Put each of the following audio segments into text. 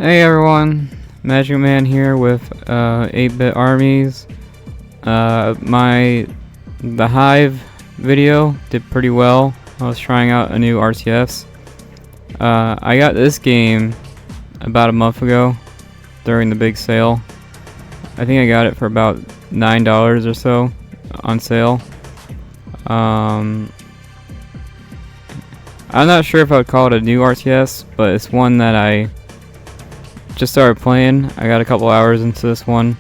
Hey everyone, Magic Man here with 8-bit Armies. The Hive video did pretty well. I was trying out a new RTFs. I got this game about a month ago during the big sale. I think I got it for about $9 or so on sale. I'm not sure if I would call it a new RTS, but it's one that I just started playing. I got a couple hours into this one.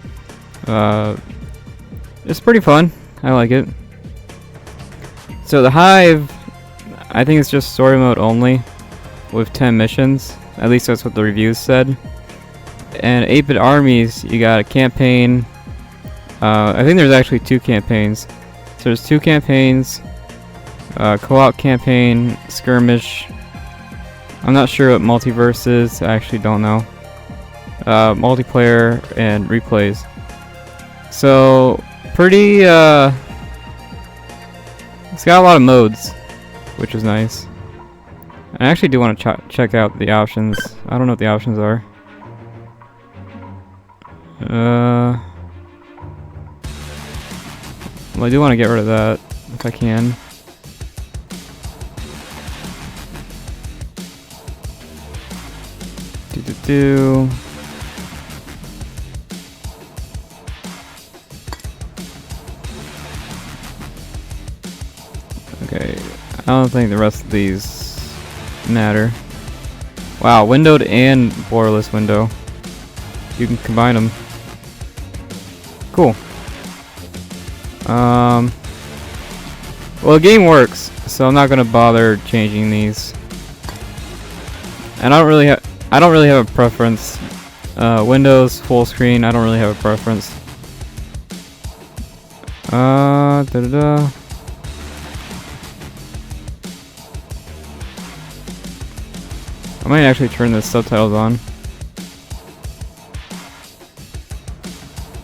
It's pretty fun. I like it. So the Hive, I think it's just story mode only with 10 missions. At least that's what the reviews said. And 8-bit Armies, you got a campaign. I think there's actually 2 campaigns. So there's 2 campaigns. Co-op campaign, skirmish. I'm not sure what multiverse is. I actually don't know. Multiplayer and replays. So pretty it's got a lot of modes, which is nice. I actually do want to check out the options. I don't know what the options are. Well, I do want to get rid of that if I can. Do. Okay, I don't think the rest of these matter. Wow, windowed and borderless window. You can combine them. Cool. Well, the game works, so I'm not gonna bother changing these. And I don't really have a preference. Windows, full screen, I don't really have a preference. I might actually turn the subtitles on.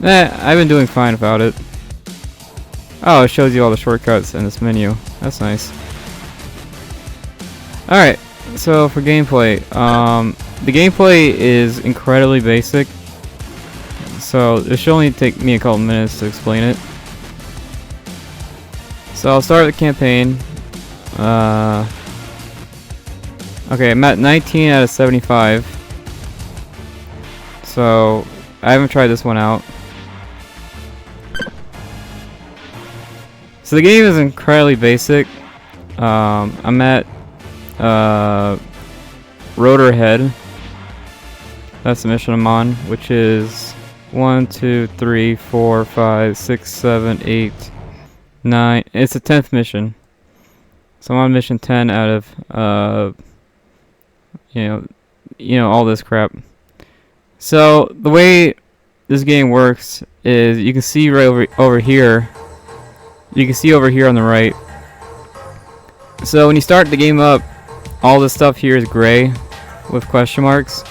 I've been doing fine without it. Oh, it shows you all the shortcuts in this menu. That's nice. Alright, so for gameplay, the gameplay is incredibly basic. So it should only take me a couple minutes to explain it. So I'll start with the campaign. Okay, I'm at 19 out of 75. So I haven't tried this one out. So the game is incredibly basic. I'm at Rotor Head. That's the mission I'm on, which is 1, 2, 3, 4, 5, 6, 7, 8, 9. It's the 10th mission. So I'm on mission 10 out of you know all this crap. So the way this game works is you can see right over here. You can see over here on the right. So when you start the game up, all this stuff here is gray with question marks,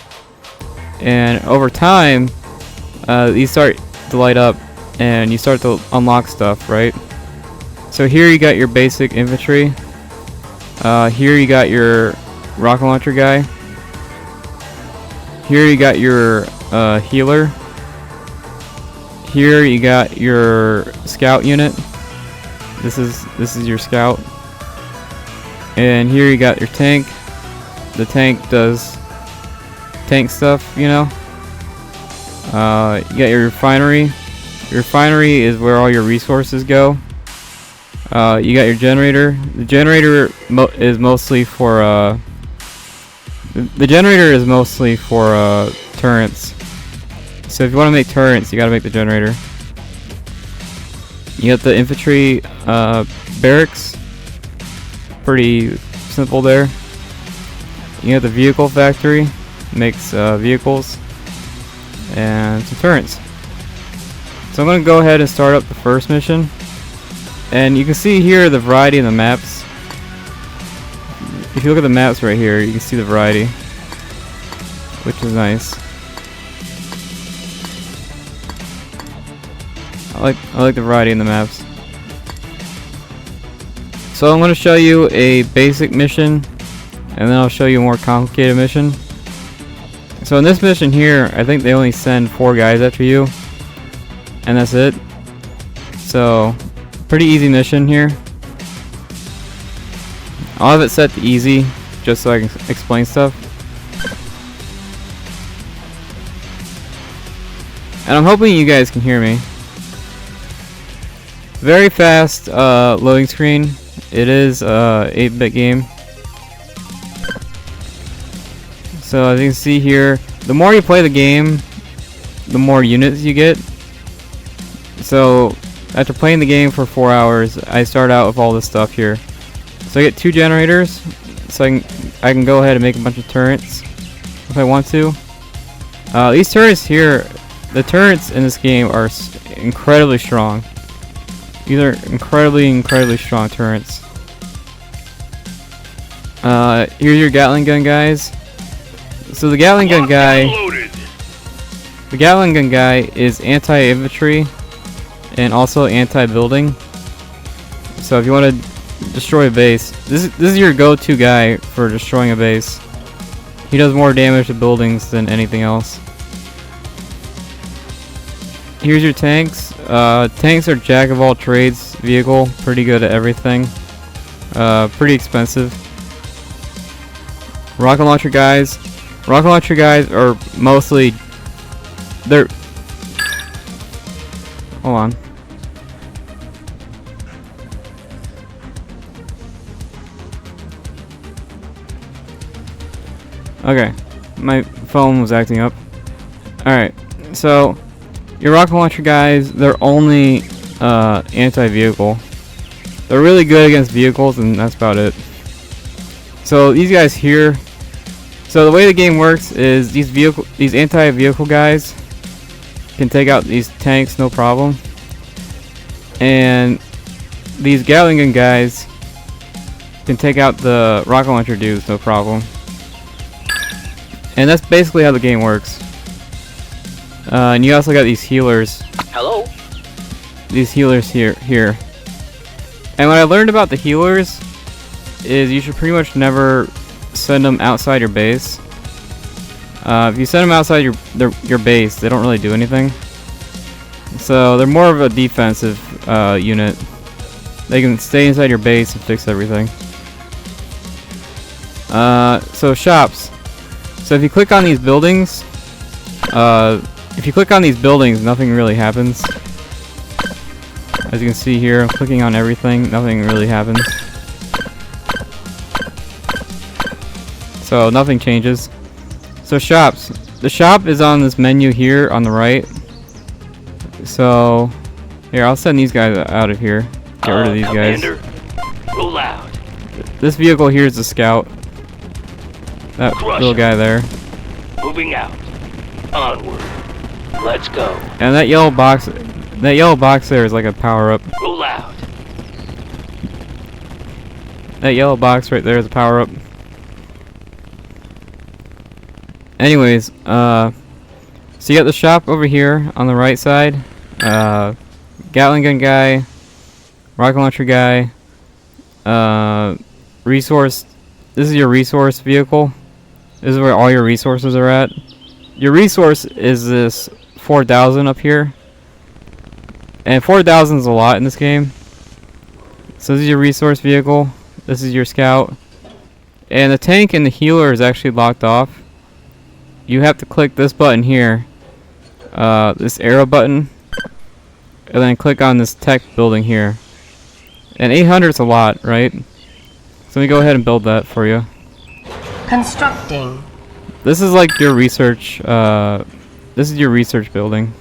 and over time these start to light up and you start to unlock stuff, right? So here you got your basic infantry. Here you got your rocket launcher guy. Here you got your healer. Here you got your scout unit. This is your scout. And here you got your tank. The tank does tank stuff, you know. You got your refinery. Your refinery is where all your resources go. You got your generator. The generator is mostly for turrets. So if you want to make turrets, you gotta make the generator. You got the infantry barracks. Pretty simple there. You got the vehicle factory. Makes vehicles and some turrets. So I'm gonna go ahead and start up the first mission. And you can see here the variety in the maps. If you look at the maps right here, you can see the variety, which is nice. I like the variety in the maps. So I'm going to show you a basic mission, and then I'll show you a more complicated mission. So in this mission here, I think they only send 4 guys after you, and that's it. So pretty easy mission here. I'll have it set to easy just so I can explain stuff. And I'm hoping you guys can hear me. Very fast loading screen. It is a 8-bit game. So as you can see here, the more you play the game, the more units you get. So after playing the game for 4 hours, I start out with all this stuff here. So I get 2 generators, so I can go ahead and make a bunch of turrets if I want to. These turrets here, the turrets in this game are incredibly strong. These are incredibly strong turrets. Here's your Gatling gun guys. So the Gatling gun guy is anti-infantry and also anti-building. So if you want to destroy a base, this is your go-to guy for destroying a base. He does more damage to buildings than anything else. Here's your tanks. Tanks are jack of all trades vehicle, pretty good at everything. Pretty expensive. Rocket launcher guys. Rocket launcher guys are mostly hold on. Okay, my phone was acting up. Alright, so your rocket launcher guys, they're only anti-vehicle. They're really good against vehicles, and that's about it. So these guys here, so the way the game works is these anti-vehicle guys can take out these tanks no problem, and these Gatling gun guys can take out the rocket launcher dudes no problem. And that's basically how the game works. And you also got these healers. Hello. These healers here. And what I learned about the healers is you should pretty much never send them outside your base. If you send them outside your base, they don't really do anything. So they're more of a defensive unit. They can stay inside your base and fix everything. So shops. So if you click on these buildings, nothing really happens. As you can see here, I'm clicking on everything, nothing really happens. So nothing changes. So shops. The shop is on this menu here on the right. So here, I'll send these guys out of here. Get rid of these guys. Roll out. This vehicle here is the scout. That little guy there. Moving out. Onward. Let's go. And that yellow box there is like a power-up. Roll out. That yellow box right there is a power-up. Anyways, so you got the shop over here on the right side. Gatling gun guy, rocket launcher guy, resource. This is your resource vehicle. This is where all your resources are at. Your resource is this 4,000 up here. And 4,000 is a lot in this game. So this is your resource vehicle. This is your scout. And the tank and the healer is actually locked off. You have to click this button here. This arrow button. And then click on this tech building here. And 800 is a lot, right? So let me go ahead and build that for you. Constructing. This is like your research, this is your research building.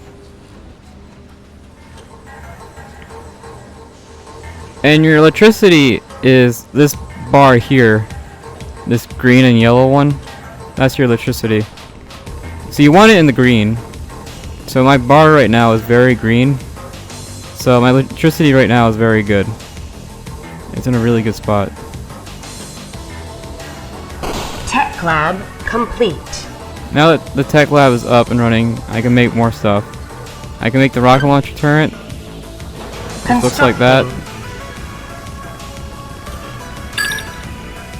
And your electricity is this bar here. This green and yellow one. That's your electricity. So you want it in the green. So my bar right now is very green. So my electricity right now is very good. It's in a really good spot. Tech lab complete. Now that the tech lab is up and running, I can make more stuff. I can make the rocket launcher turret. It looks like that.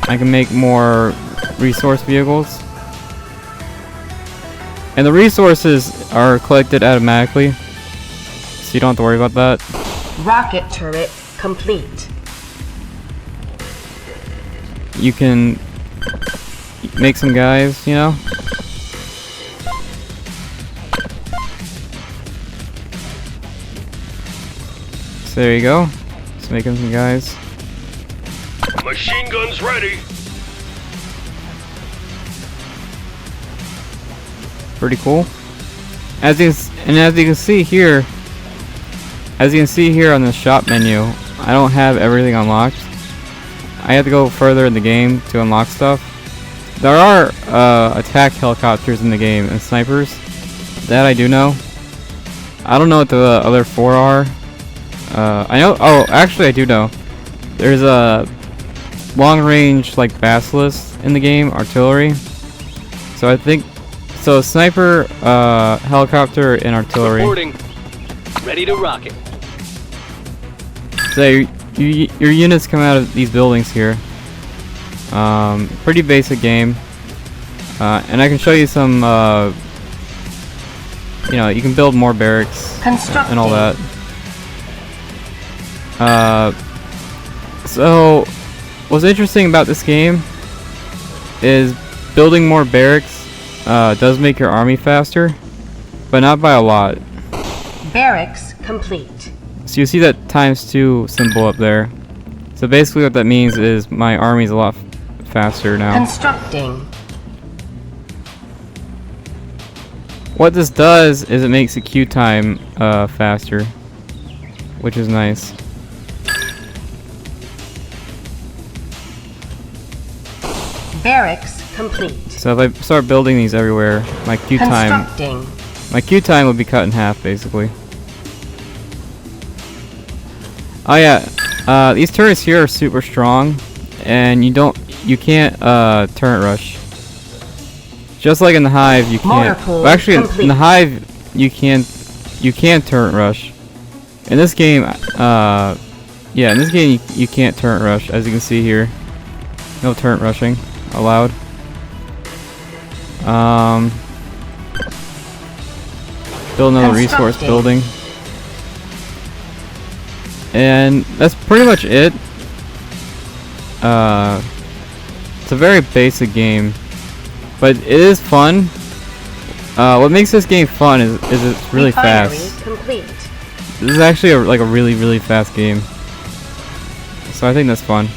I can make more resource vehicles. And the resources are collected automatically, so you don't have to worry about that. Rocket turret complete. You can make some guys, you know? So there you go. Just making some guys. Machine guns ready. Pretty cool. As you can see here, on the shop menu, I don't have everything unlocked. I have to go further in the game to unlock stuff. There are attack helicopters in the game and snipers. That I do know. I don't know what the other 4 are. I know. Oh, actually, I do know. There's a long-range like basilisk in the game, artillery. So I think sniper, helicopter, and artillery. Reporting. Ready to rocket. So your units come out of these buildings here. Pretty basic game. And I can show you some. You know, you can build more barracks and all that. So what's interesting about this game is building more barracks does make your army faster, but not by a lot. Barracks complete. So you see that ×2 symbol up there. So basically what that means is my army's a lot faster now. Constructing. What this does is it makes the queue time faster, which is nice. Barracks complete. So if I start building these everywhere, my queue time would be cut in half basically. Oh yeah, these turrets here are super strong, and you can't turret rush. Just like in the Hive, you can't. Well, actually, in the Hive, you can turret rush. In this game, yeah, in this game you can't turret rush, as you can see here. No turret rushing allowed. Build another resource building. And that's pretty much it. It's a very basic game, but it is fun. What makes this game fun is it's really fast. Complete. This is actually a really fast game. So I think that's fun.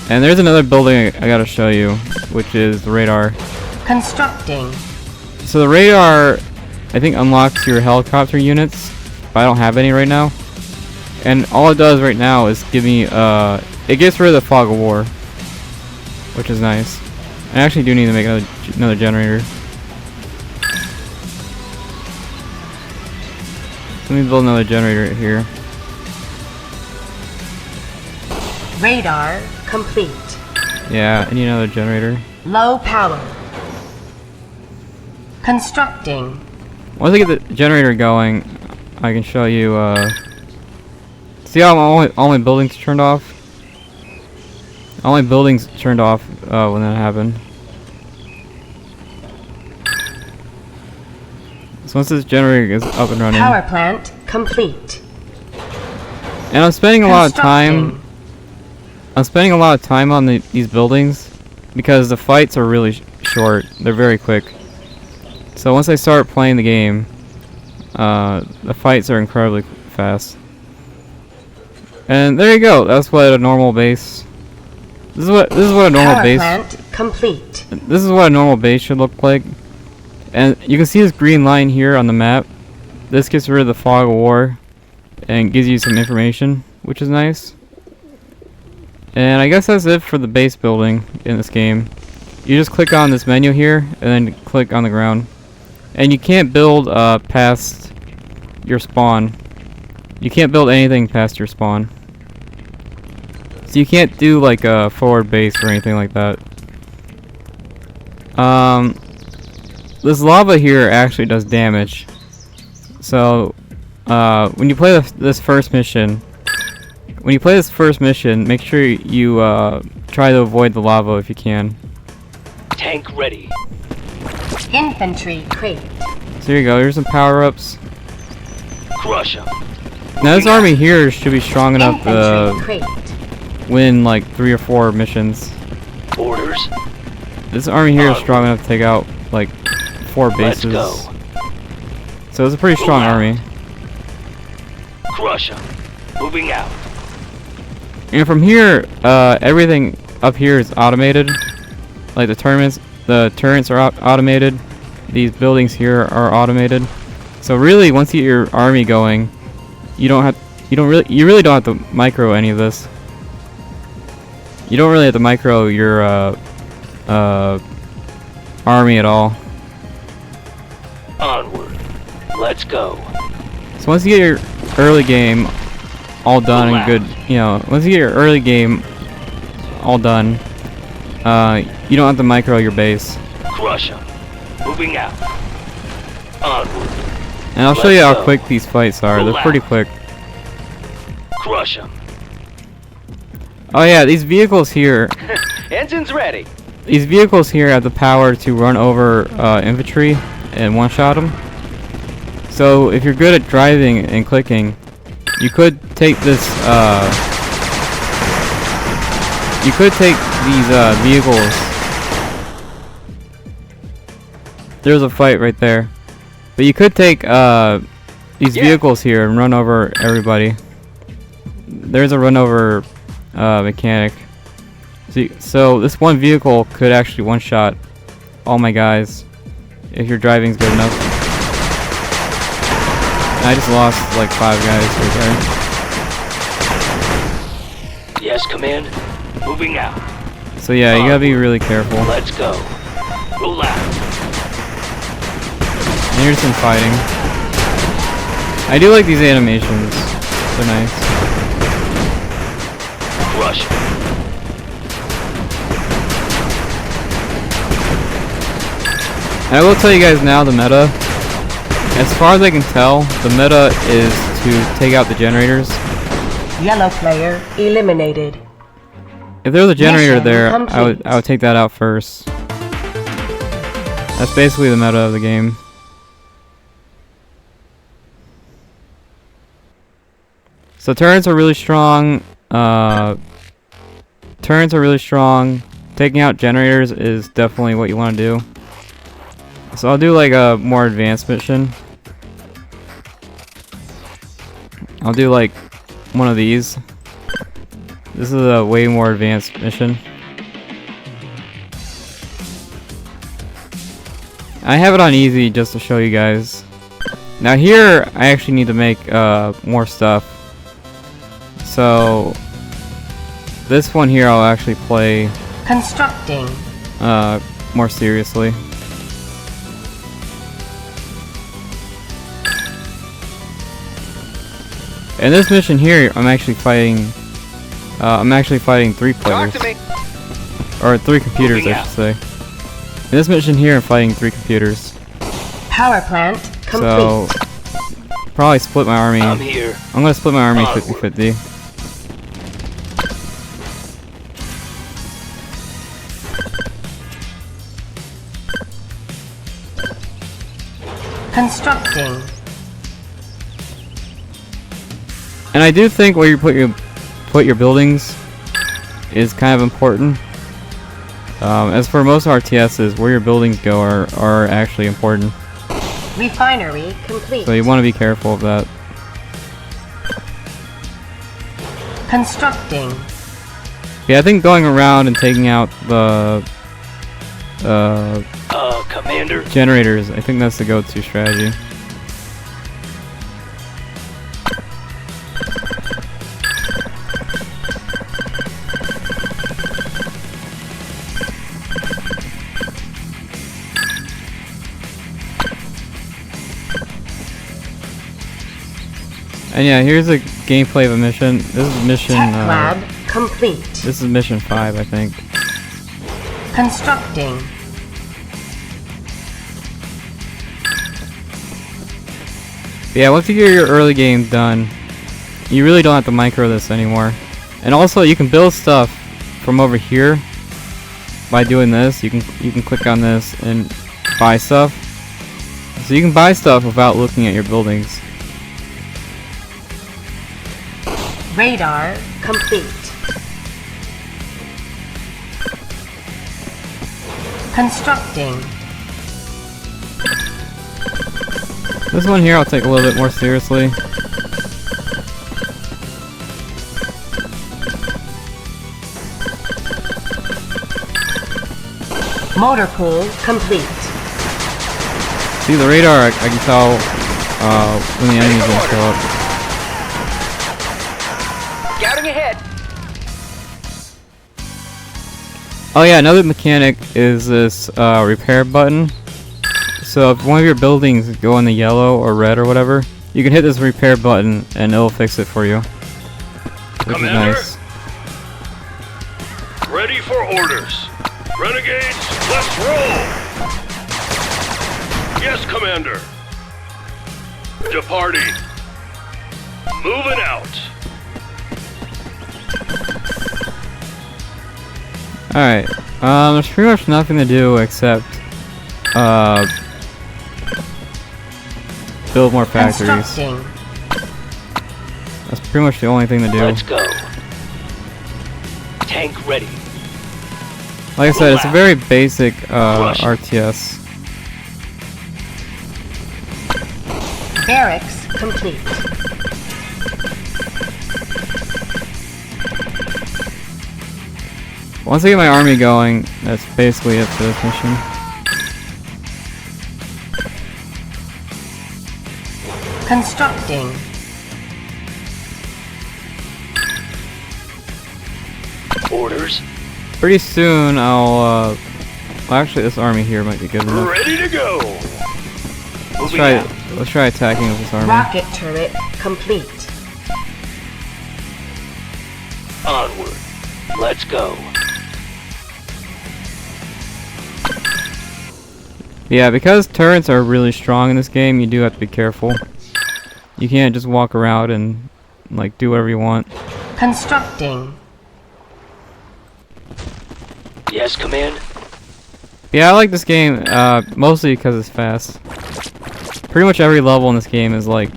And there's another building I gotta show you, which is the radar. Constructing. So the radar, I think, unlocks your helicopter units, but I don't have any right now. And all it does right now is give me, it gets rid of the fog of war, which is nice. I actually do need to make another generator. Let me build another generator here. Radar complete. Yeah, I need another generator. Low power. Constructing. Once I get the generator going, I can show you, see how all my buildings turned off? All my buildings turned off when that happened. So once this generator is up and running. Power plant complete. And I'm spending a lot of time. I'm spending a lot of time on these buildings because the fights are really short. They're very quick. So once I start playing the game, the fights are incredibly fast. And there you go. That's what a normal base. This is what a normal Power base. Plant complete. This is what a normal base should look like. And you can see this green line here on the map. This gets rid of the fog of war and gives you some information, which is nice. And I guess that's it for the base building in this game. You just click on this menu here and then click on the ground. And you can't build past your spawn. You can't build anything past your spawn. So you can't do like a forward base or anything like that. This lava here actually does damage. So when you play this first mission, make sure you try to avoid the lava if you can. Tank ready. Infantry crate. So here you go. Here's some power-ups. Crush 'em. Now this army here should be strong enough Infantry to crate. win like 3 or 4 missions. Orders. This army here is strong enough to take out like 4 Let's bases. go. So it's a pretty strong army. Crush 'em. Moving out. And from here, everything up here is automated. Like the turrets are automated. These buildings here are automated. So really, once you get your army going, you really don't have to micro any of this. You don't really have to micro your army at all. Onward. Let's go. So once you get your early game all done and good, you know, once you get your early game all done, you don't have to micro your base. Crush 'em. Moving out. Onward. And I'll show you Let's how go. quick these fights are. They're pretty quick. Crush 'em. Oh yeah, these vehicles here. Engines ready. These vehicles here have the power to run over infantry and one-shot them. So if you're good at driving and clicking, you could take this. You could take these vehicles. There's a fight right there, but you could take these vehicles here and run over everybody. There's a run over mechanic. So this one vehicle could actually one-shot all my guys if your driving's good enough. And I just lost like 5 guys right there. Yes, command. Moving out. So yeah, you gotta be really careful. Let's go. Roll out. And here's some fighting. I do like these animations. They're nice. Crush 'em. And I will tell you guys now the meta. As far as I can tell, the meta is to take out the generators. Yellow player eliminated. If there was a generator Mission there, complete. I would take that out first. That's basically the meta of the game. So turrets are really strong. Turrets are really strong. Taking out generators is definitely what you want to do. So I'll do like a more advanced mission. I'll do like one of these. This is a way more advanced mission. I have it on easy just to show you guys. Now here, I actually need to make more stuff. So this one here, I'll actually play Constructing. more seriously. In this mission here, I'm actually fighting 3 players. Or 3 computers, Moving I should say. In this mission here, I'm fighting 3 computers. Power plant complete. So, probably split my army. I'm here. I'm gonna split my army Onward. 50-50. Constructing. And I do think where you put your buildings is kind of important. As for most RTSs, where your buildings go are actually important. Refinery complete. So you want to be careful of that. Constructing. Yeah, I think going around and taking out the Commander. generators, I think that's the go-to strategy. And yeah, here's a gameplay of a mission. This is mission. Tech lab complete. This is mission 5, I think. Constructing. But yeah, once you get your early game done, you really don't have to micro this anymore. And also, you can build stuff from over here by doing this. You can click on this and buy stuff. So you can buy stuff without looking at your buildings. Radar complete. Constructing. This one here I'll take a little bit more seriously. Motor pool complete. See the radar, I can tell when the enemy's gonna show up. Scouting ahead. Oh yeah, another mechanic is this repair button. So if one of your buildings go in the yellow or red or whatever, you can hit this repair button and it'll fix it for you. Which Commander? is nice. Ready for orders. Renegades, let's roll! Yes, Commander. Departing. Moving out. Alright, there's pretty much nothing to do except build more factories. Constructing. That's pretty much the only thing to do. Let's go. Tank ready. Like I said, it's a very basic RTS. Barracks complete. Once I get my army going, that's basically it for this mission. Constructing. Orders. Pretty soon I'll well, actually this army here might be good enough. Ready to go. Let's try attacking with this army. Rocket turret complete. Onward. Let's go. Yeah, because turrets are really strong in this game, you do have to be careful. You can't just walk around and like do whatever you want. Constructing. Yes, command. Yeah, I like this game mostly because it's fast. Pretty much every level in this game is like,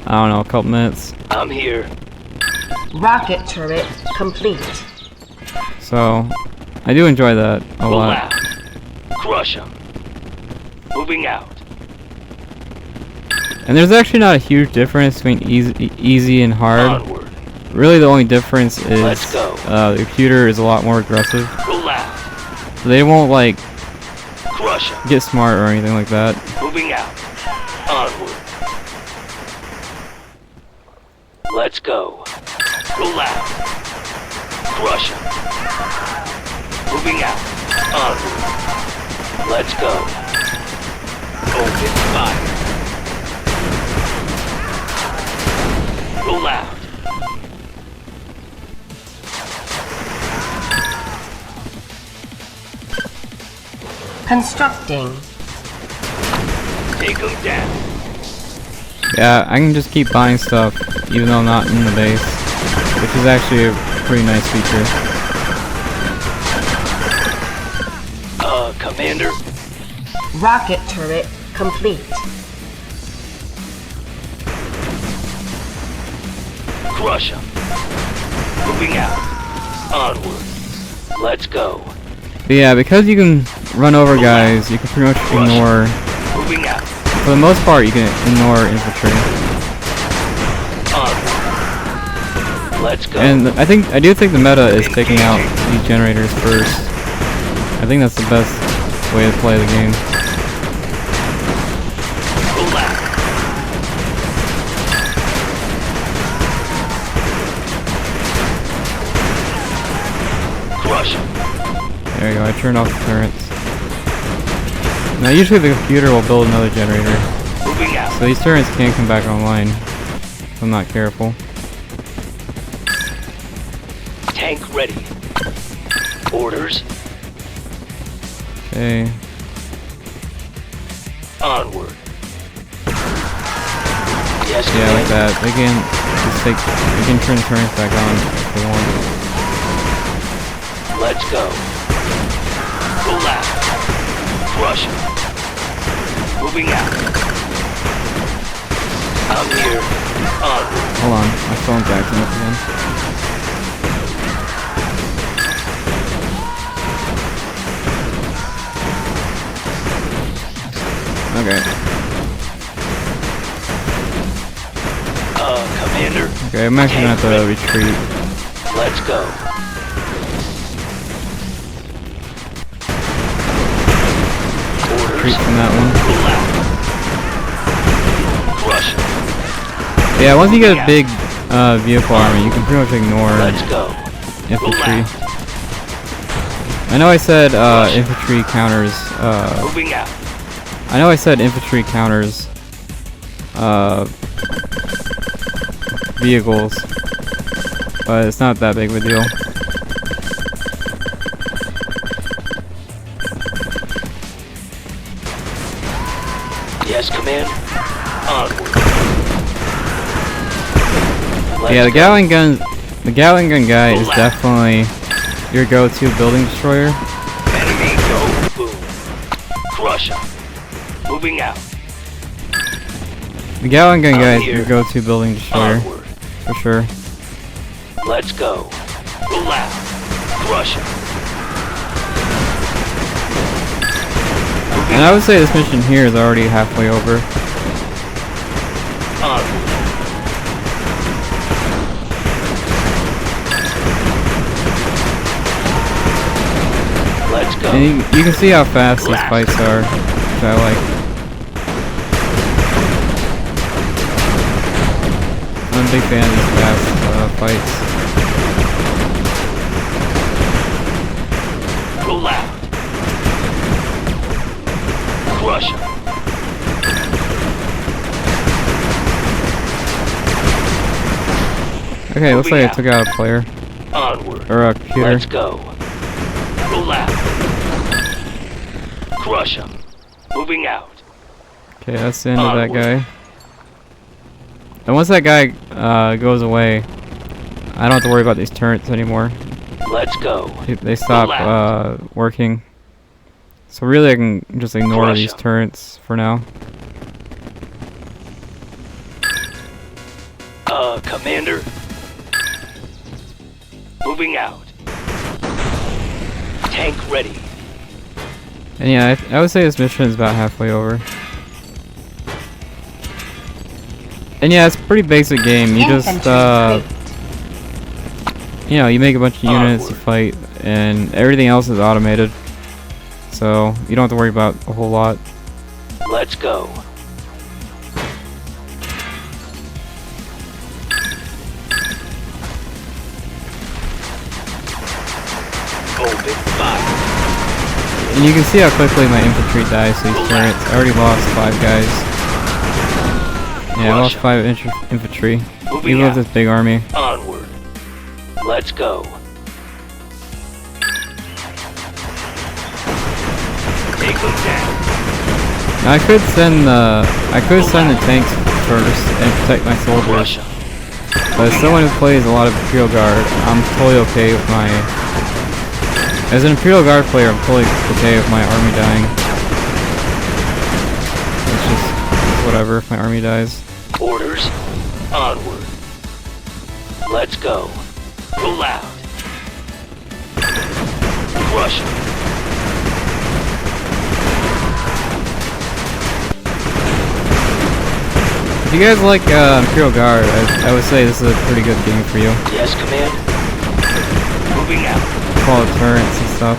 I don't know, a couple minutes. I'm here. Rocket turret complete. So, I do enjoy that a Roll lot. out. Crush 'em. Moving out. And there's actually not a huge difference between easy and hard. Onward. Really, the only difference is Let's go. the computer is a lot more aggressive. Roll out. So they won't like Crush 'em. get smart or anything like that. Moving out. Onward. Let's go. Roll out. Crush 'em. Moving out. Onward. Let's go. Open fire. Roll out. Constructing. Take 'em down. Yeah, I can just keep buying stuff even though I'm not in the base, which is actually a pretty nice feature. Commander. Rocket turret complete. Crush 'em. Moving out. Onward. Let's go. But yeah, because you can run over guys, you can pretty much ignore, Moving out. for the most part, you can ignore infantry. Onward. Let's go. And I do think the meta is taking out these generators first. I think that's the best way to play the game. Roll out. Crush 'em. There you go, I turned off the turrets. Now usually the computer will build another generator, Moving out. so these turrets can't come back online if I'm not careful. Tank ready. Orders. Okay. Onward. Yes, Yeah, like command. that. They can turn the turrets back on if they want. Let's go. Roll out. Crush 'em. Moving out. I'm here. Onward. Hold on, my phone's acting up again. Okay. Commander. Okay, I'm actually gonna have to retreat. Let's go. Retreat from that one. Crush. Yeah, once you get a big vehicle army, you can pretty much ignore Let's go. infantry. I know I said infantry counters. Moving out. I know I said infantry counters vehicles, but it's not that big of a deal. Yes, command. Onward. Yeah, the Gatling gun guy is definitely your go-to building destroyer. Enemy go boom. Crush 'em. Moving out. The Gatling gun guy is your go-to building destroyer Onward. for sure. Let's go. Roll out. Crush 'em. And I would say this mission here is already halfway over. Onward. Let's go. And you can see how fast these fights are, which I like. I'm a big fan of these fast fights. Roll out. Crush 'em. Okay, looks like I took out a player. Onward. Or a computer. Let's go. Roll out. Crush 'em. Moving out. Okay, that's the end of that guy. And once that guy goes away, I don't have to worry about these turrets anymore. Let's go. They stop working. So really I can just ignore Crush these 'em. turrets for now. Commander. Moving out. Tank ready. And yeah, I would say this mission is about halfway over. And yeah, it's a pretty basic game. You just, you know, you make a bunch of units, you fight, and everything else is automated. So you don't have to worry about a whole lot. Let's go. Open fire. And you can see how quickly my infantry dies to these turrets. I already lost 5 guys. Yeah, I lost 5 infantry. Even with this big army. Onward. Let's go. Take them down. Now I could send the tanks first and protect my soldiers. Crush 'em. But as someone who plays a lot of Imperial Guard, I'm totally okay with my... As an Imperial Guard player, I'm totally okay with my army dying. It's just whatever if my army dies. Orders. Onward. Let's go. Roll out. Crush 'em. If you guys like Imperial Guard, I would say this is a pretty good game for you. Yes, command. Moving out. All the turrets and stuff.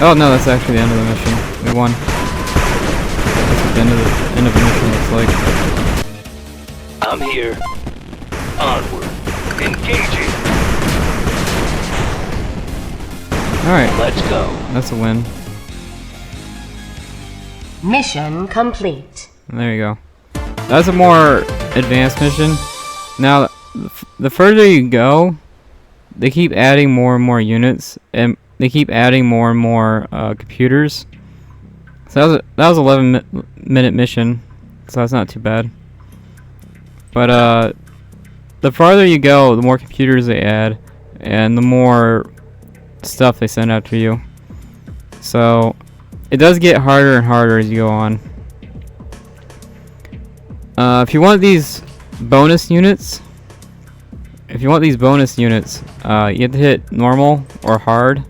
Oh no, that's actually the end of the mission. We won. That's what the end of the mission looks like. I'm here. Onward. Engaging. Alright, Let's go. that's a win. Mission complete. There you go. That's a more advanced mission. Now, the further you go, they keep adding more and more units, and they keep adding more and more computers. So that was 11-minute mission, so that's not too bad. But the farther you go, the more computers they add, and the more stuff they send after you. So it does get harder and harder as you go on. If you want these bonus units, you have to hit normal or hard,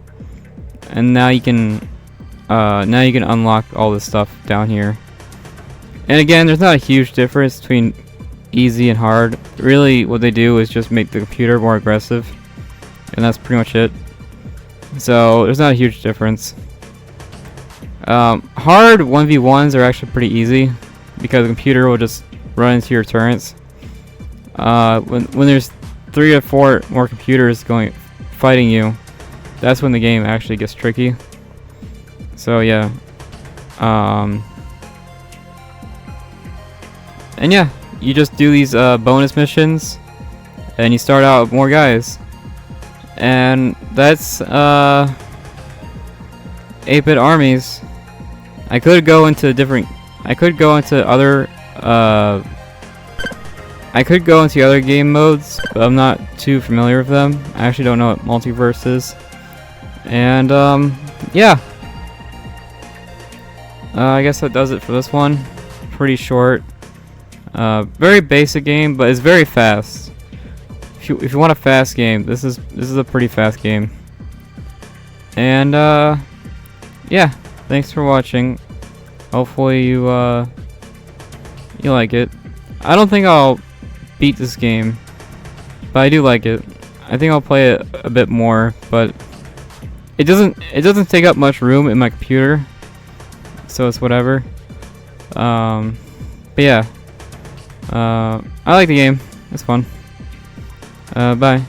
and now you can unlock all this stuff down here. And again, there's not a huge difference between easy and hard. Really, what they do is just make the computer more aggressive, and that's pretty much it. So there's not a huge difference. Hard 1v1s are actually pretty easy because the computer will just run into your turrets. When there's 3 or 4 more computers fighting you, that's when the game actually gets tricky. So yeah, and yeah, you just do these bonus missions, and you start out with more guys, and that's 8-bit armies. I could go into other game modes, but I'm not too familiar with them. I actually don't know what multiverse is. And yeah, I guess that does it for this one. Pretty short, very basic game, but it's very fast. If you want a fast game, this is a pretty fast game. And yeah, thanks for watching. Hopefully you like it. I don't think I'll beat this game, but I do like it. I think I'll play it a bit more, but it doesn't take up much room in my computer, so it's whatever. But yeah, I like the game. It's fun. Bye.